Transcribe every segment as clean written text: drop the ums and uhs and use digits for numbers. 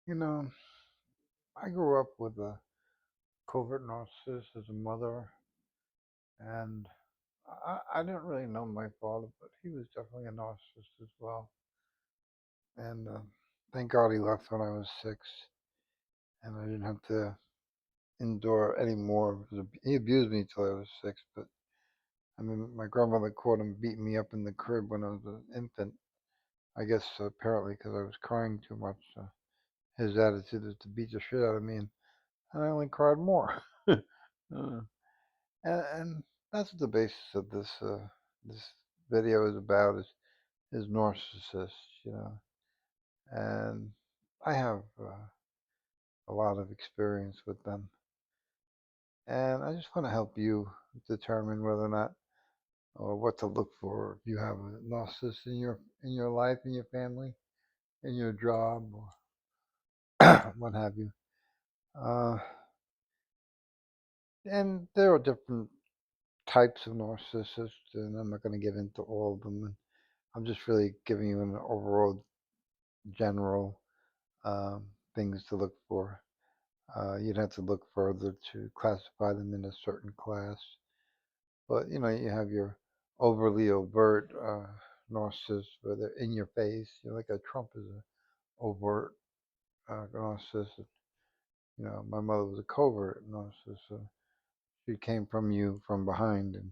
You know, I grew up with a covert narcissist as a mother, and I didn't really know my father, but he was definitely a narcissist as well. And thank God he left when I was 6, and I didn't have to endure any more. He abused me till I was 6, but I mean, my grandmother caught him beating me up in the crib when I was an infant. I guess apparently because I was crying too much. His attitude is to beat the shit out of me, and I only cried more. Uh, and that's what the basis of this video is about is narcissists, you know. And I have a lot of experience with them, and I just want to help you determine whether or not or what to look for if you have a narcissist in your life, in your family, in your job, or what have you. Uh, and there are different types of narcissists, and I'm not going to get into all of them. I'm just really giving you an overall general um, things to look for. You'd have to look further to classify them in a certain class. But you know, you have your overly overt narcissists, where they're in your face. You know, like a Trump is an overt narcissist. You know, my mother was a covert narcissist. So she came from you from behind and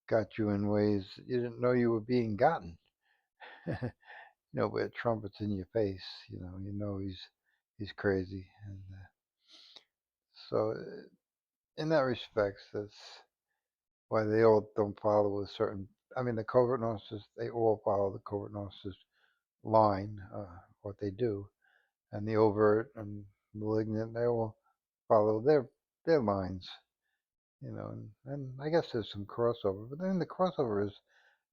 got you in ways you didn't know you were being gotten. You know, where Trump is in your face. You know he's crazy, and so in that respect, that's why they all don't follow a certain. I mean, the covert narcissists, they all follow the covert narcissist line, what they do, and the overt and malignant, they all follow their lines. You know, and I guess there's some crossover, but then the crossover is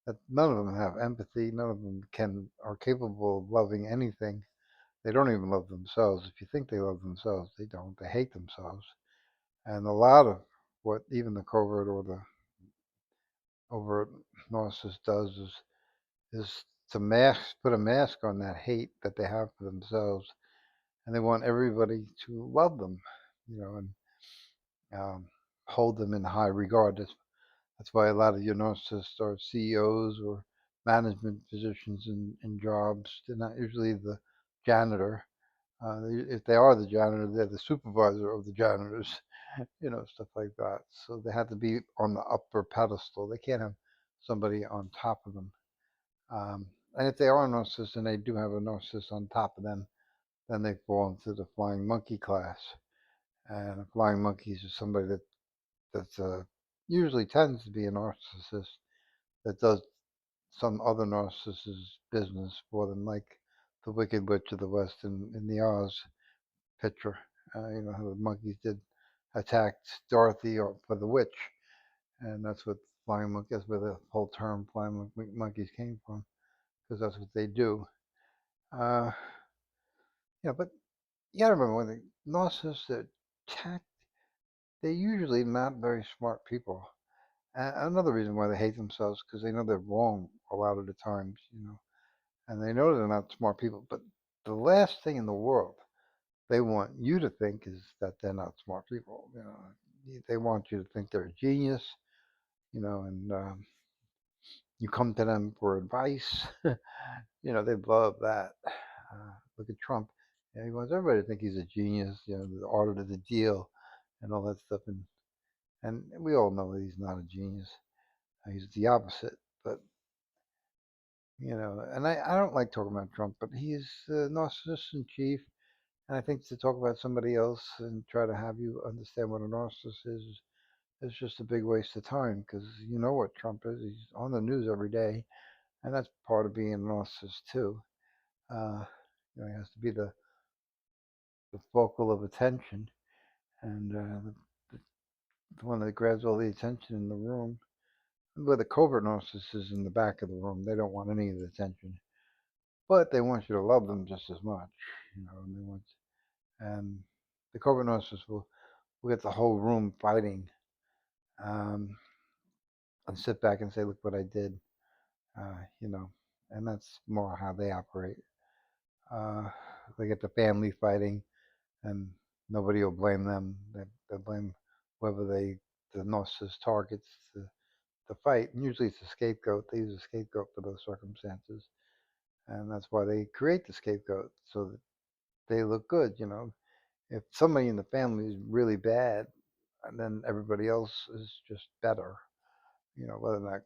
that none of them have empathy. None of them are capable of loving anything. They don't even love themselves. If you think they love themselves, they don't. They hate themselves. And a lot of what even the covert or the overt narcissist does is to put a mask on that hate that they have for themselves, and they want everybody to love them, you know, and um, hold them in high regard. That's why a lot of your narcissists are CEOs or management positions in jobs. They're not usually the janitor. If they are the janitor, they're the supervisor of the janitors, you know, stuff like that. So they have to be on the upper pedestal. They can't have somebody on top of them. And if they are a narcissist and they do have a narcissist on top of them, then they fall into the flying monkey class. And a flying monkey is just somebody that's usually tends to be a narcissist that does some other narcissist's business for them, like the Wicked Witch of the West in the Oz picture. You know how the monkeys did attacked Dorothy for the witch, and that's what flying monkey. That's where the whole term flying monkeys came from, because that's what they do. Uh, yeah, but you gotta remember when the narcissists attack, they're usually not very smart people. Another reason why they hate themselves because they know they're wrong a lot of the times, you know, and they know they're not smart people. But the last thing in the world they want you to think is that they're not smart people. You know, they want you to think they're a genius. You know, and you come to them for advice. You know, they love that. Look at Trump. Yeah, he wants everybody to think he's a genius. You know, the art of the deal, and all that stuff. And we all know that he's not a genius. He's the opposite. But you know, and I don't like talking about Trump, but he's a narcissist in chief. And I think to talk about somebody else and try to have you understand what a narcissist is just a big waste of time because you know what Trump is. He's on the news every day, and that's part of being a narcissist too. Uh, you know, he has to be the focal of attention and the one that grabs all the attention in the room. But the covert narcissist is in the back of the room. They don't want any of the attention, but they want you to love them just as much. You know, and they want and the covert narcissist will get the whole room fighting um, and sit back and say, "Look what I did," you know, and that's more how they operate. Uh, they get the family fighting, and nobody will blame them. They blame whoever the narcissist targets to fight. And usually it's a scapegoat. They use a scapegoat for those circumstances, and that's why they create the scapegoat so that they look good. If somebody in the family is really bad, and then everybody else is just better. Whether or not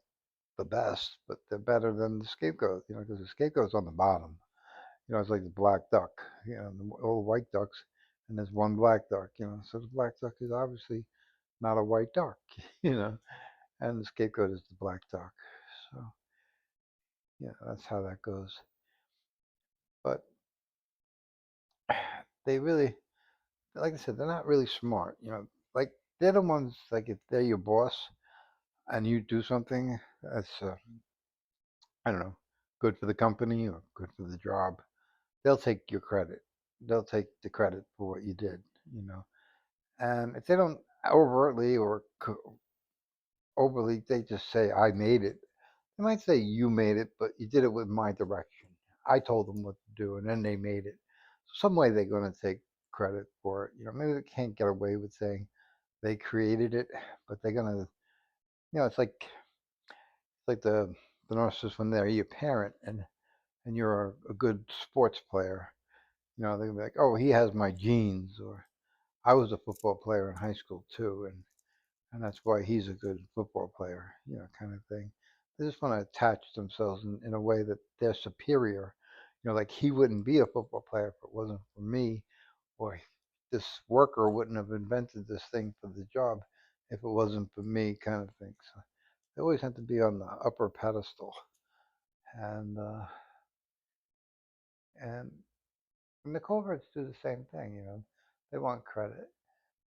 the best, but they're better than the scapegoat. Because the scapegoat's on the bottom. It's like the black duck. All the white ducks, and there's one black duck. So the black duck is obviously not a white duck. You know, and the scapegoat is the black duck. So yeah, that's how that goes. But they really, like I said, they're not really smart. Like they're the ones. Like if they're your boss and you do something that's I don't know, good for the company or good for the job, they'll take your credit. They'll take the credit for what you did. You know, and if they don't overtly or overly, they just say, "I made it." They might say you made it, but you did it with my direction. I told them what to do, and then they made it. Some way they're going to take credit for it. Maybe they can't get away with saying they created it, but they're going to. It's like the narcissist when they're your parent and you're a good sports player. They're gonna be like, "Oh, he has my genes," or "I was a football player in high school too, and that's why he's a good football player," kind of thing. They just want to attach themselves in a way that they're superior. Like he wouldn't be a football player if it wasn't for me, or this worker wouldn't have invented this thing for the job if it wasn't for me, kind of thing. So they always have to be on the upper pedestal, and and the Coverts do the same thing. They want credit,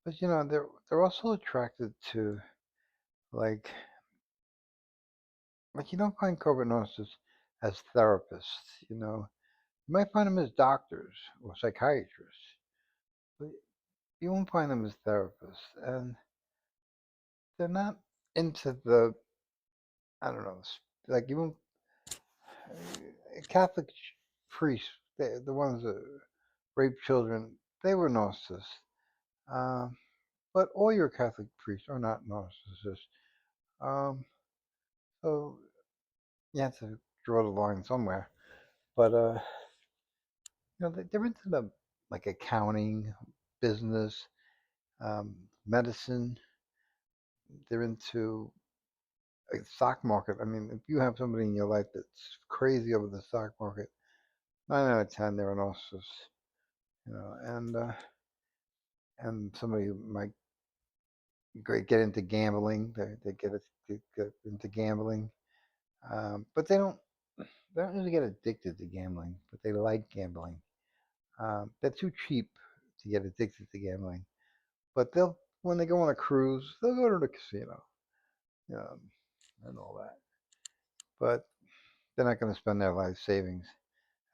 but they're also attracted to like you don't find covert narcissists as therapists. You might find them as doctors or psychiatrists, but you won't find them as therapists, and they're not into the I don't know, like you won't Catholic priests, the ones that rape children, they were narcissists. Um, but all your Catholic priests are not narcissists. Um, so you have to draw the line somewhere. But they're into the like accounting, business, um, medicine. They're into like stock market. I mean, if you have somebody in your life that's crazy over the stock market, 9 out of 10 they're a narcissist. And somebody who might get into gambling. They get into gambling, but they don't usually get addicted to gambling, but they like gambling. They're too cheap to get addicted to gambling, but they'll when they go on a cruise, they'll go to the casino, um, and all that. But they're not going to spend their life savings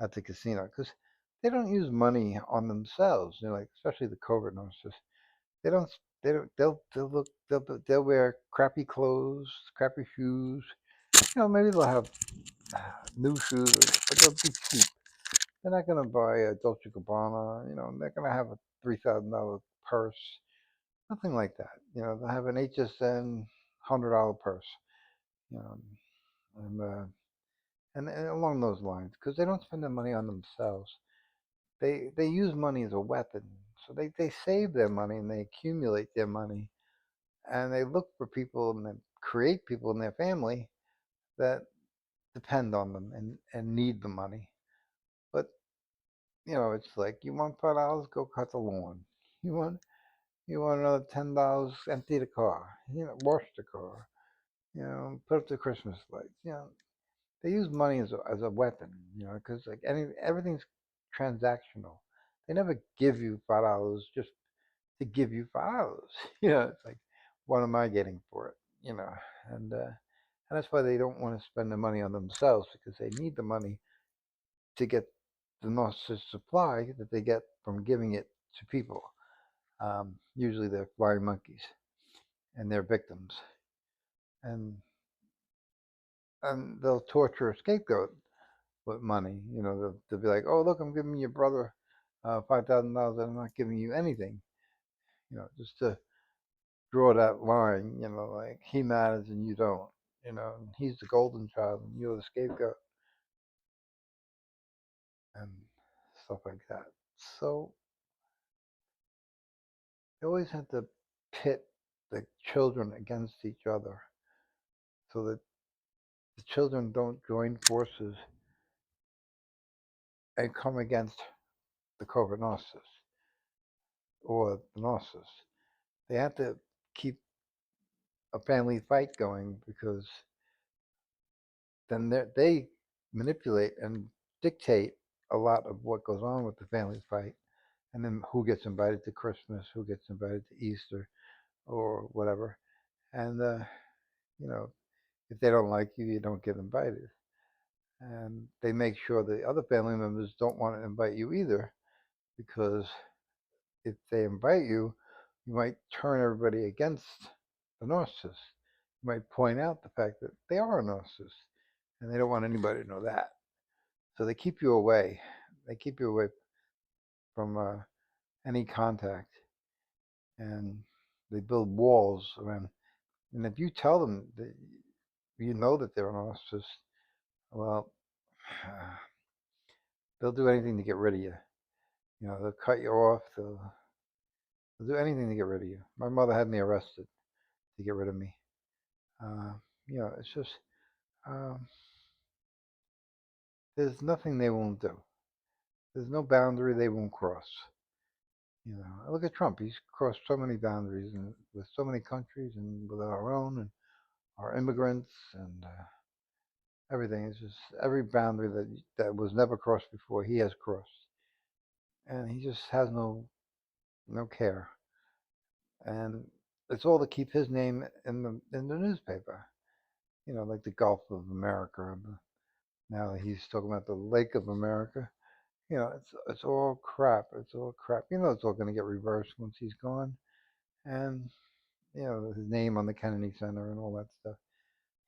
at the casino because they don't use money on themselves. Like especially the covert narcissists. They don't. They don't. They'll look. They'll wear crappy clothes, crappy shoes. Maybe they'll have new shoes, but they'll be cheap. They're not gonna buy a Dolce Gabbana. They're gonna have a $3,000 purse. Nothing like that. They'll have an HSN $100 purse. You know, and and along those lines, because they don't spend their money on themselves. They use money as a weapon. So they save their money and they accumulate their money and they look for people and then create people in their family that depend on them and need the money. But it's like you want $5, go cut the lawn. You want another $10, empty the car. Wash the car. Put up the Christmas lights. They use money as a weapon. Because like everything's transactional. They never give you $5 just to give you $5. It's like, what am I getting for it? And that's why they don't want to spend the money on themselves because they need the money to get the narcissist supply that they get from giving it to people. Usually they're flying monkeys and they're victims. And they'll torture a scapegoat with money. They'll be like, "Oh, look, I'm giving your brother $5,000, I'm not giving you anything. Just to draw that line. Like he matters and you don't. And he's the golden child and you're the scapegoat and stuff like that. So they always have to pit the children against each other so that the children don't join forces and come against the covert narcissist or the narcissist. They have to keep a family fight going because then they manipulate and dictate a lot of what goes on with the family fight, and then who gets invited to Christmas, who gets invited to Easter, or whatever. And you know, if they don't like you, you don't get invited. And they make sure the other family members don't want to invite you either, because if they invite you, you might turn everybody against the narcissist. You might point out the fact that they are a narcissist, and they don't want anybody to know that. So they keep you away. They keep you away from any contact, and they build walls around. And if you tell them that you know that they're a narcissist, well, they'll do anything to get rid of you. They'll cut you off. They'll do anything to get rid of you. My mother had me arrested to get rid of me. Uh, it's just um, there's nothing they won't do. There's no boundary they won't cross. Look at Trump. He's crossed so many boundaries and with so many countries and with our own and our immigrants and everything. It's just every boundary that was never crossed before, he has crossed, and he just has no care. And it's all to keep his name in the newspaper. Like the Gulf of America. Now he's talking about the Lake of America. It's all crap. It's all crap. It's all going to get reversed once he's gone. And his name on the Kennedy Center and all that stuff.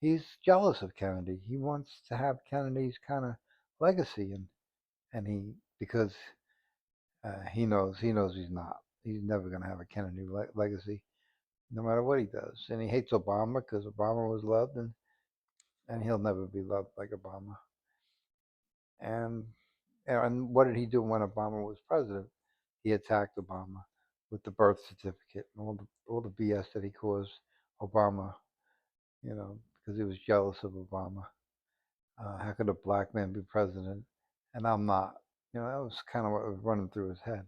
He's jealous of Kennedy. He wants to have Kennedy's kind of legacy, and he because he knows he's not. He's never going to have a Kennedy legacy, no matter what he does. And he hates Obama because Obama was loved, and he'll never be loved like Obama. And and what did he do when Obama was president? He attacked Obama with the birth certificate and all the BS that he caused Obama. Because he was jealous of Obama. How could a black man be president and I'm not? That was kind of what was running through his head.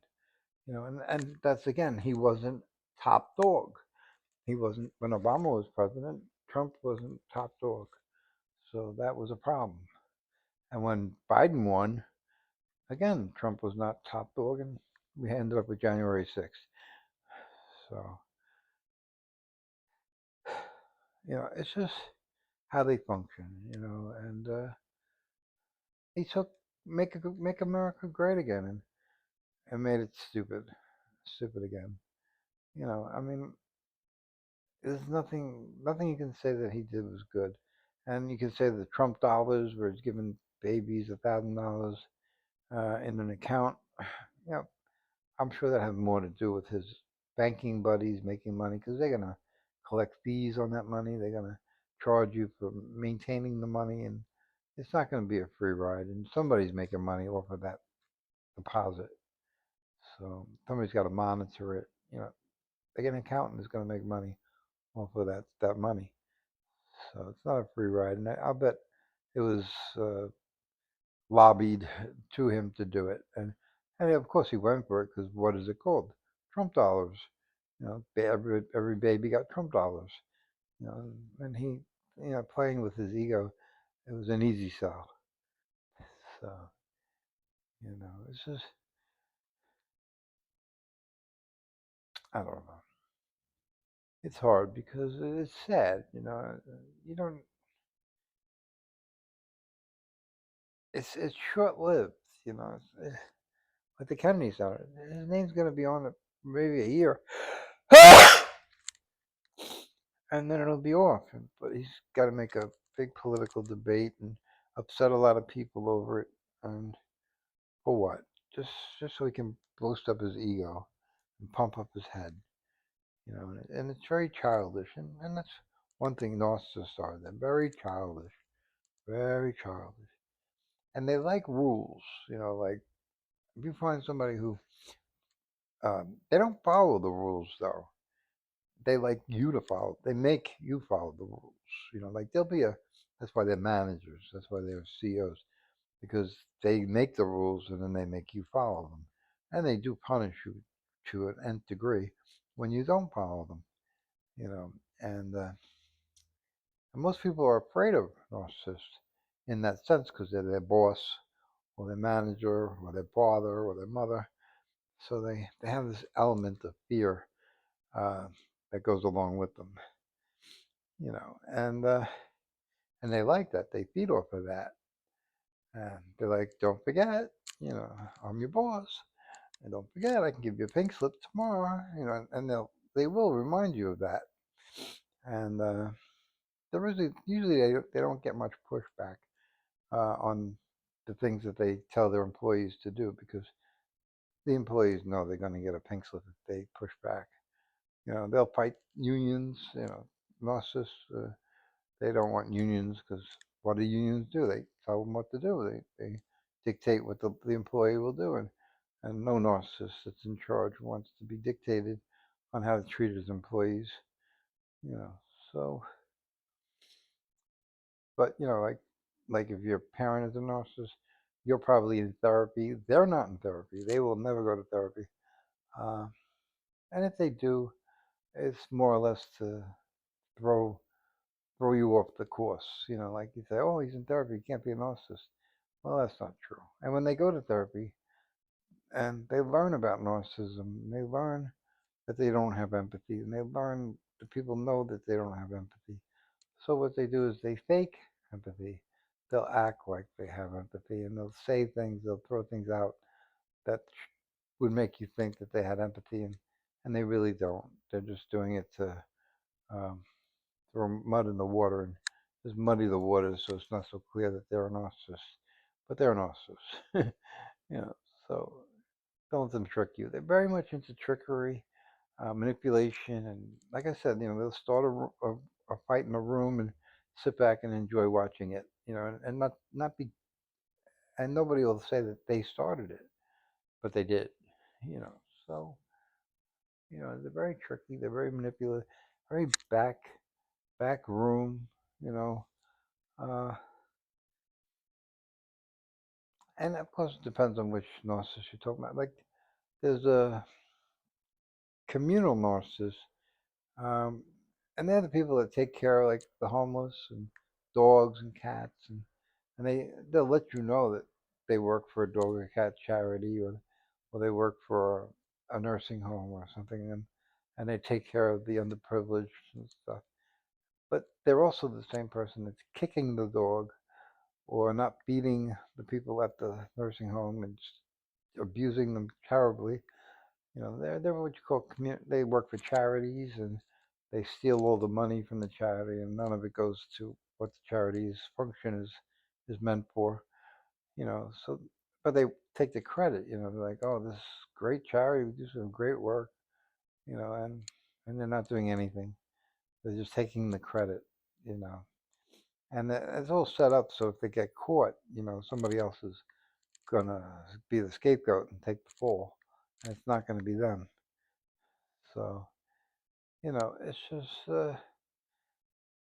And that's again, he wasn't top dog. He wasn't when Obama was president. Trump wasn't top dog, so that was a problem. And when Biden won, again, Trump was not top dog, and we ended up with January 6th. So it's just how they function, and he took make America great again, and made it stupid again. I mean, there's nothing you can say that he did was good, and you can say the Trump dollars, where he's giving babies $1,000 in an account. You know, I'm sure that had more to do with his banking buddies making money because they're gonna collect fees on that money. They're gonna charge you for maintaining the money, and it's not gonna be a free ride. And somebody's making money off of that deposit, so somebody's got to monitor it. Like an accountant is gonna make money off of that money. So it's not a free ride, and I'll bet it was uh, lobbied to him to do it, and of course he went for it because what is it called? Trump dollars. Every baby got Trump dollars. And he, playing with his ego, it was an easy sell. So it's just I don't know. It's hard because it's sad. You don't. It's short lived. Like the Kennedy Center. His name's gonna be on it maybe a year, and then it'll be off. But he's got to make a big political debate and upset a lot of people over it. And for what? just just so he can boost up his ego and pump up his head, you know. And it's very childish, and that's one thing narcissists are. They're very childish, and they like rules, you know. Like if you find somebody who they don't follow the rules though, they like you to follow. They make you follow the rules, you know. Like they'll be a that's why they're managers. That's why they're CEOs because they make the rules and then they make you follow them. And they do punish you to an nth degree when you don't follow them, you know. And most people are afraid of narcissists in that sense because they're their boss or their manager or their father or their mother. So they have this element of fear uh, that goes along with them, you know. And they like that. They feed off of that. And they're like, don't forget, you know, I'm your boss. And don't forget, I can give you a pink slip tomorrow, you know, and they will remind you of that. And there is usually they don't get much pushback on the things that they tell their employees to do because the employees know they're going to get a pink slip if they push back. You know, they'll fight unions. You know, narcissists they don't want unions because what do unions do? They tell them what to do. They dictate what the employee will do, and no narcissist that's in charge wants to be dictated on how to treat his employees. You know, so but you know, like if your parent is a narcissist, you're probably in therapy. They're not in therapy. They will never go to therapy. Uh, and if they do, it's more or less to throw throw you off the course. You know, like you say, oh, he's in therapy. He can't be a narcissist. Well, that's not true. And when they go to therapy and they learn about narcissism, they learn that they don't have empathy, and they learn that people know that they don't have empathy. So what they do is they fake empathy. They'll act like they have empathy, and they'll say things, they'll throw things out that would make you think that they had empathy, and they really don't. They're just doing it to um, throw mud in the water and just muddy the waters so it's not so clear that they're a narcissist. But they're a narcissist. You know, so don't let them trick you. They're very much into trickery, manipulation, and like I said, you know, they'll start a fight in a room and sit back and enjoy watching it. You know, and not be and nobody will say that they started it, but they did. You know, so you know they're very tricky. They're very manipulative, very back room. You know, uh, and of course it depends on which narcissist you're talking about. Like there's a communal narcissist. Um, and they're the people that take care of like the homeless and dogs and cats, and they'll let you know that they work for a dog or cat charity, or they work for a nursing home or something, and they take care of the underprivileged and stuff. But they're also the same person that's kicking the dog or not feeding the people at the nursing home and just abusing them terribly. You know, they're what you call they work for charities and they steal all the money from the charity and none of it goes to what the charity's function is meant for. You know, so but they take the credit. You know, they're like, oh, this great charity, we do some great work. You know, and they're not doing anything. They're just taking the credit. You know, and it's all set up so if they get caught, you know, somebody else is gonna be the scapegoat and take the fall, and it's not going to be them. So you know, it's just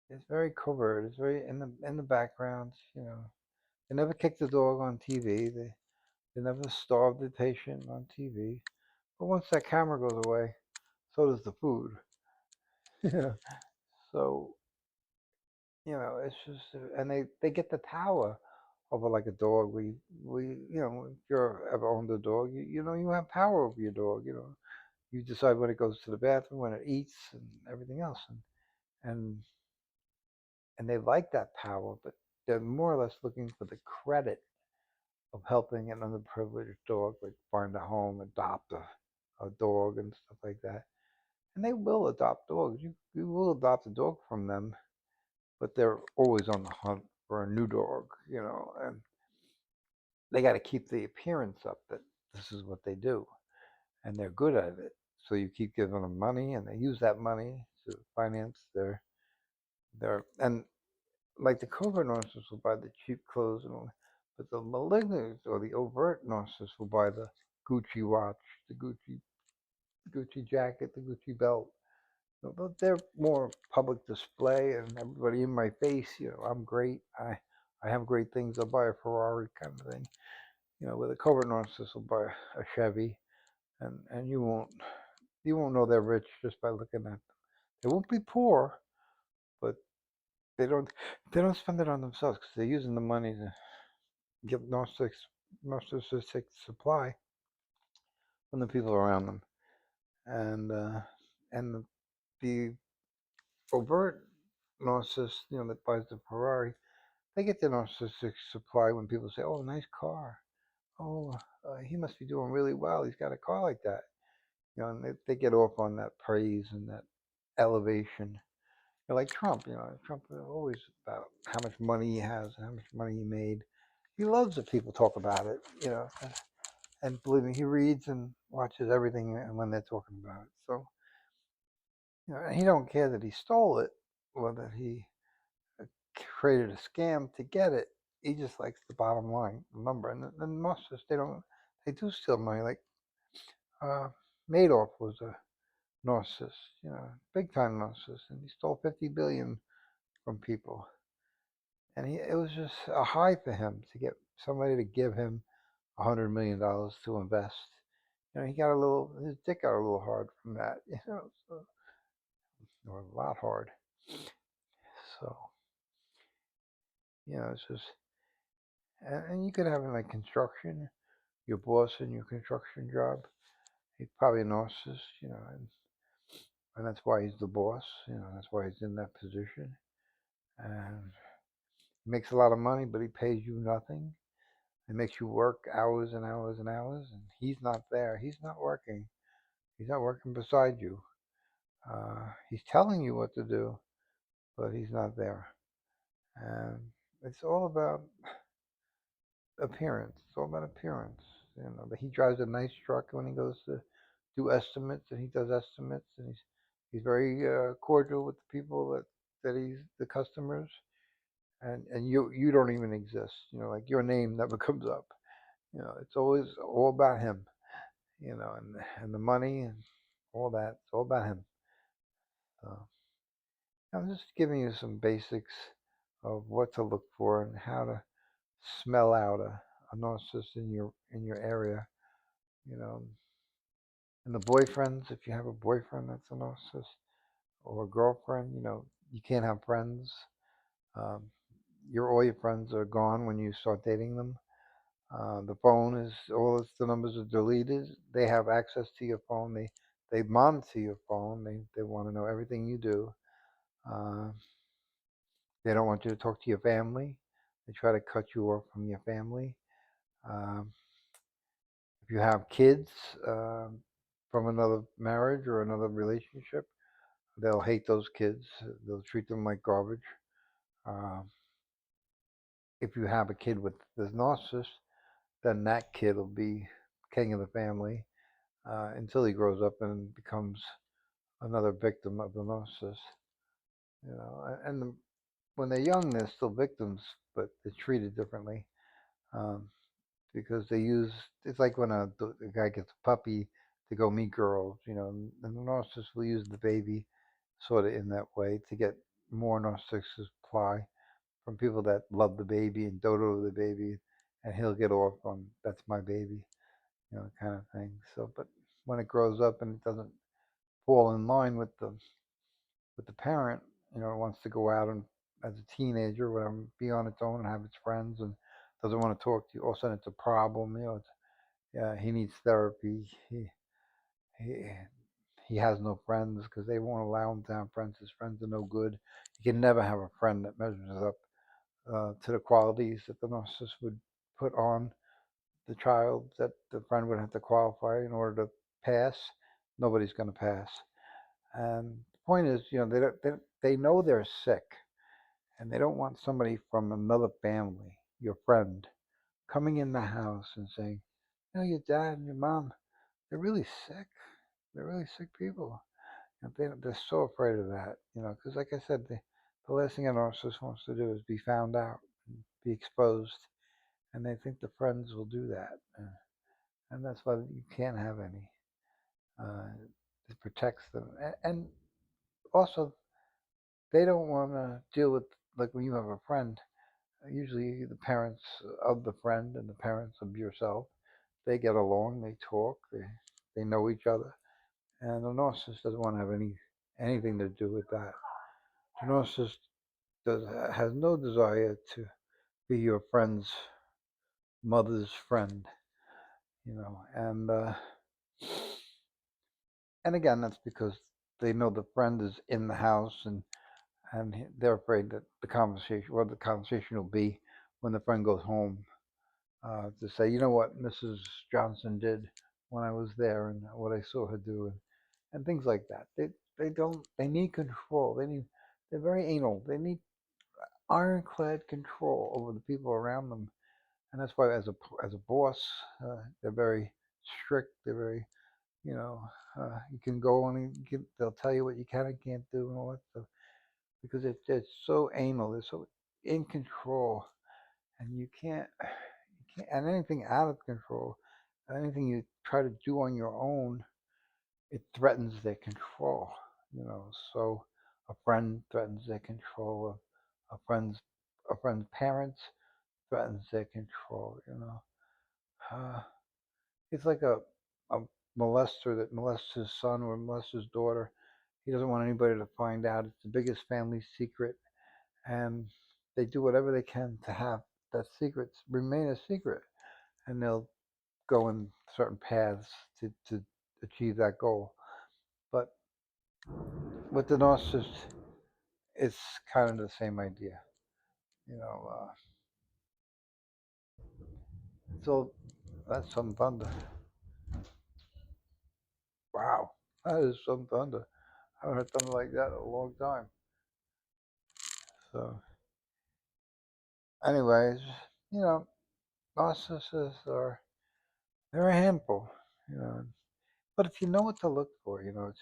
it's very covert. It's very in the background. You know, they never kick the dog on TV. They never starve the patient on TV. But once that camera goes away, so does the food. Yeah. So you know, it's just and they get the power over like a dog. We you know if you're ever owned a dog, you know you have power over your dog. You know, you decide when it goes to the bathroom, when it eats, and everything else. And and they like that power, but they're more or less looking for the credit of helping an underprivileged dog, like find a home, adopt a dog and stuff like that. And they will adopt dogs. You will adopt a dog from them, but they're always on the hunt for a new dog, you know, and they got to keep the appearance up that this is what they do, and they're good at it. So you keep giving them money, and they use that money to finance their and like the covert narcissists will buy the cheap clothes and all, but the malignant or the overt narcissist will buy the Gucci watch, the Gucci jacket, the Gucci belt. But they're more public display and everybody in my face. I'm great. I have great things. I'll buy a Ferrari kind of thing. With a covert narcissist will buy a Chevy, and you won't know they're rich just by looking at them. They won't be poor, but they don't spend it on themselves because they're using the money to get narcissistic supply from the people around them, and the overt narcissist, that buys the Ferrari, they get the narcissistic supply when people say, "Oh, nice car. Oh, he must be doing really well. He's got a car like that." And they get off on that praise and that elevation. Like Trump, Trump is always about how much money he has and how much money he made. He loves that people talk about it. And believe me, he reads and watches everything when they're talking about it. So, he don't care that he stole it or that he created a scam to get it. He just likes the bottom line, the number. And most of us, they do steal money. Like uh, Madoff was a narcissist, big time narcissist, and he stole 50 billion from people. And it was just a high for him to get somebody to give him $100 million to invest. He got his dick got a little hard from that, so, or a lot hard. So, it's just, and you could have in like construction, your boss in your construction job, he's probably a narcissist, and that's why he's the boss, that's why he's in that position. And he makes a lot of money, but he pays you nothing. It makes you work hours and hours and hours, and he's not there. He's not working. He's not working beside you. He's telling you what to do, but he's not there. And it's all about appearance. It's all about appearance. But he drives a nice truck when he goes to do estimates, and he does estimates, and he's very cordial with the people that he's the customers, and you don't even exist. Like your name never comes up. It's always all about him. And the money and all that. It's all about him. So I'm just giving you some basics of what to look for and how to smell out a narcissist in your area. You know, and the boyfriends, if you have a boyfriend that's a narcissist or a girlfriend, you can't have friends. Um, all your friends are gone when you start dating them. The phone is the numbers are deleted. They have access to your phone. They monitor your phone. They want to know everything you do. Uh, they don't want you to talk to your family. They try to cut you off from your family. Um, if you have kids from another marriage or another relationship, they'll hate those kids. They'll treat them like garbage. Um, if you have a kid with this narcissist, then that kid will be king of the family until he grows up and becomes another victim of the narcissist. And when they're young, they're still victims, but they're treated differently um, because it's like when a guy gets a puppy to go meet girls, and the narcissist will use the baby sort of in that way to get more narcissistic supply from people that love the baby and dote over the baby, and he'll get off on that's my baby, kind of thing. So, but when it grows up and it doesn't fall in line with the parent, it wants to go out and as a teenager, whatever, be on its own and have its friends and doesn't want to talk to you. All of a sudden, it's a problem. Yeah, he needs therapy. He he has no friends because they won't allow him to have friends. His friends are no good. You can never have a friend that measures up to the qualities that the narcissist would put on the child that the friend would have to qualify in order to pass. Nobody's going to pass. And the point is, they know they're sick, and they don't want somebody from another family, your friend, coming in the house and saying, Your dad and your mom, they're really sick. They're really sick people. And they're so afraid of that, because like I said, the last thing a narcissist wants to do is be found out, and be exposed, and they think the friends will do that, and that's why you can't have any. Uh, it protects them, and also they don't want to deal with, like, when you have a friend. Usually, the parents of the friend and the parents of yourself, they get along, they talk, they know each other, and the narcissist doesn't want to have anything to do with that. The narcissist does has no desire to be your friend's mother's friend, and again, that's because they know the friend is in the house, and they're afraid that the conversation will be when the friend goes home, to say, you know what Mrs. Johnson did when I was there, and what I saw her do, and things like that. They need control. They're very anal. They need ironclad control over the people around them, and that's why as a boss, they're very strict. They're very, you know you can go on and they'll tell you what you can and can't do and all that stuff, because it's so anal. They're so in control, and and anything out of control, anything you try to do on your own, it threatens their control. So a friend threatens their control. A friend's a friend's parents threatens their control. Uh, it's like a molester that molests his son or molests his daughter. He doesn't want anybody to find out. It's the biggest family secret, and they do whatever they can to have that secret remain a secret, and they'll go in certain paths to achieve that goal. But with the narcissist, it's kind of the same idea. You know, so that's some thunder. Wow, that is some thunder. I haven't heard thunder like that in a long time. So, anyways, you know, narcissists they're a handful. You know, but if you know what to look for, it's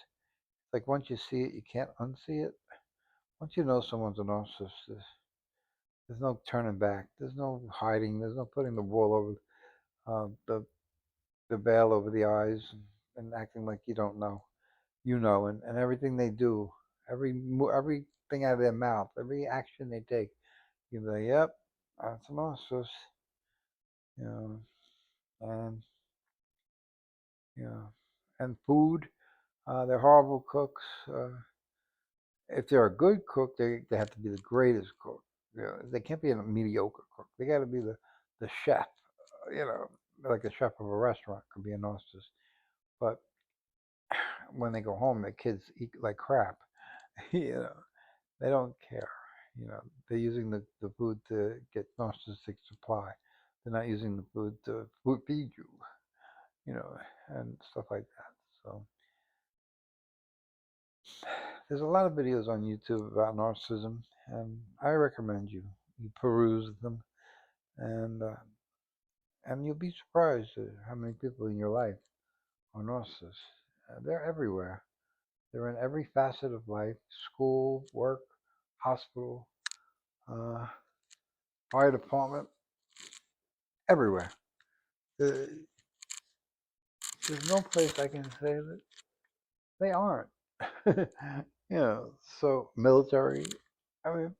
like once you see it, you can't unsee it. Once you know someone's a narcissist, there's no turning back. There's no hiding. There's no putting the wool over the veil over the eyes, and acting like you don't know. And everything they do, everything out of their mouth, every action they take, you say, "Yep, that's a narcissist." You know, and you know, and food. They're horrible cooks. If they're a good cook, they have to be the greatest cook. They can't be a mediocre cook. They got to be the chef. You know, like a chef of a restaurant could be a narcissist. But when they go home, their kids eat like crap. you know, they don't care. They're using the food to get narcissistic supply. They're not using the food to feed you. You know, and stuff like that. So there's a lot of videos on YouTube about narcissism, and I recommend you peruse them, and uh, and you'll be surprised at how many people in your life are narcissists. They're everywhere. They're in every facet of life: school, work, hospital, uh, fire department, everywhere. Uh, there's no place I can say that they aren't. you so military, I mean,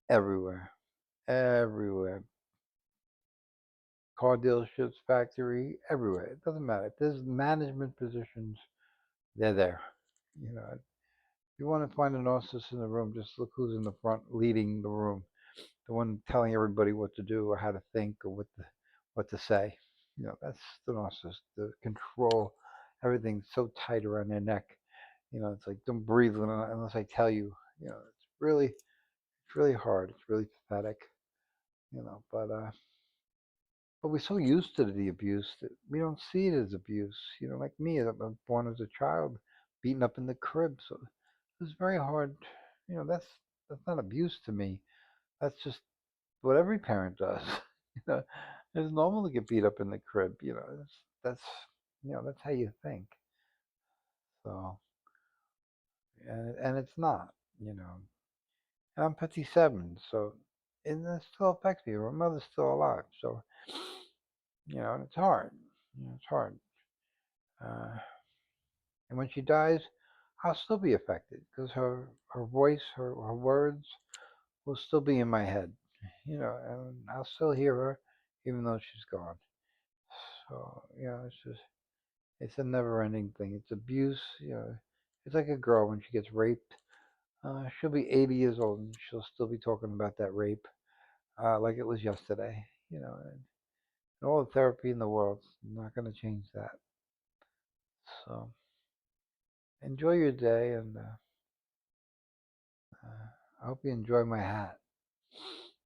everywhere, everywhere. Car dealerships, factory, everywhere. It doesn't matter. If there's management positions, they're there. If you want to find a narcissist in the room, just look who's in the front leading the room, the one telling everybody what to do or how to think or what to say. That's the narcissist. The control, everything's so tight around their neck. It's like don't breathe unless I tell you. It's really hard. It's really pathetic. But we're so used to the abuse that we don't see it as abuse. Like me, I was born as a child, beaten up in the crib, so it's very hard. That's not abuse to me. That's just what every parent does. You know, It's normal to get beat up in the crib, that's that's how you think. So, and it's not, you know. And I'm 57, so and it still affects me. My mother's still alive, so and it's hard. It's hard. Uh, and when she dies, I'll still be affected because her voice, her words will still be in my head, and I'll still hear her even though she's gone. So it's just it's a never-ending thing. It's abuse. It's like a girl when she gets raped. She'll be 80 years old and she'll still be talking about that rape like it was yesterday. And all the therapy in the world's not going to change that. So enjoy your day, and I hope you enjoy my hat.